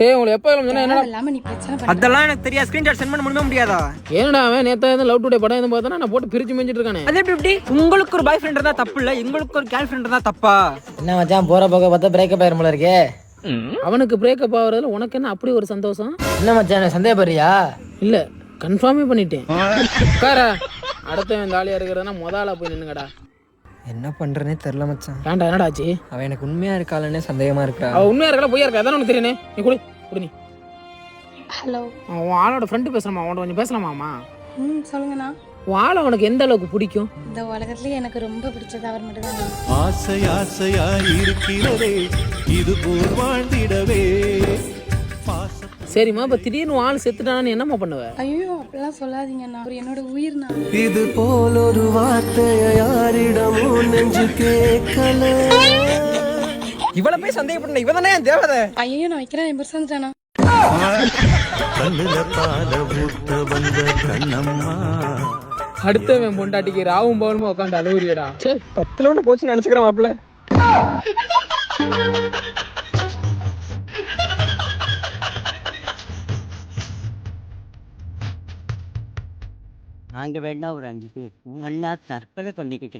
டேய் உங்களுக்கு எப்போ சொன்னா என்னடா இல்லாம நீ பிரச்சனை பண்ண. அதெல்லாம் எனக்கு தெரியாது. ஸ்கிரீன்ஷாட் சென்ட் பண்ண முடியாதா? ஏன்டா அவன் நேத்தா எதுவும் லவ் டுடே படம் எதுவும் பார்த்தா நான் போட்டு பிரிச்சு மேஞ்சிட்டு இருக்கானே. அது எப்படி உங்களுக்கு ஒரு பாய் ஃப்ரெண்ட் இருந்தா தப்பு இல்ல, எங்களுக்கு ஒரு கேர்ள் ஃப்ரெண்ட் இருந்தா தப்பா? என்ன மச்சான் போற போக பார்த்தா பிரேக்கப் ஆயிரும் போல இருக்கே. அவனுக்கு பிரேக்கப் ஆகுறதுல உனக்கு என்ன அப்படி ஒரு சந்தோஷம்? என்ன மச்சான் சந்தேகப்படுறியா? இல்ல கன்ஃபார்மே பண்ணிட்டேன். உட்காரா அடுத்தவன் தாலியா இருக்கிறதுனா முதல்ல போய் நின்னுங்கடா. என்ன பண்றேனே தெரியல மச்சான். ஏன்டா என்னடாச்சு? அவன் எனக்கு உண்மையா இருக்காளன்னே சந்தேகமா இருக்கா. அவ உண்மையா இருக்கா பொய்யா இருக்கா அதான் உனக்கு தெரியுனே. நீ குடி குடி. நீ ஹலோ. உன் ஆளோட ஃப்ரெண்டு பேசுறமா, அவன்கிட்ட கொஞ்சம் பேசலாமாமா? சொல்லுங்கண்ணா. உன் ஆளை உனக்கு எந்த அளவுக்கு பிடிக்கும்? இந்த உலகத்துலயே எனக்கு ரொம்ப பிடிச்சது அவர் மட்டும் தான். ஆசை ஆசையா இருக்கிறதே இது போல் வாழ்ந்திடவே. சரிம்மா இப்ப திடீர்னு உன் ஆள் செத்துட்டானு என்னம்மா பண்ணுவ? ஐயோ அப்படிலாம் சொல்லாதீங்கண்ணா, அவர் என்னோட உயிர்ண்ணா. இது போல் ஒரு வார்த்தைய யாரிடமும் நெஞ்சு கேட்கல. இவ்வளவு போய் சந்தேகப்பட்ட இவ தானே என் தேவதை. ஐயோ நான் வைக்கிறேன், என் பெருசா வந்துட்டானா? கண்ணுல பால ஊத்த வந்த கண்ணம்மா. அடுத்தவன் பொண்டாட்டிக்கு ராவும் பவனுமா உட்காந்து அழுவுறியடா. சரி 10ல ஒண்ணு போச்சுன்னு நினைச்சுக்கிறேன் மாப்பிள்ள. நாங்க வேணா ஒரு 5 பேர் நல்லா தற்கொலை பண்ணிக்கிட்டு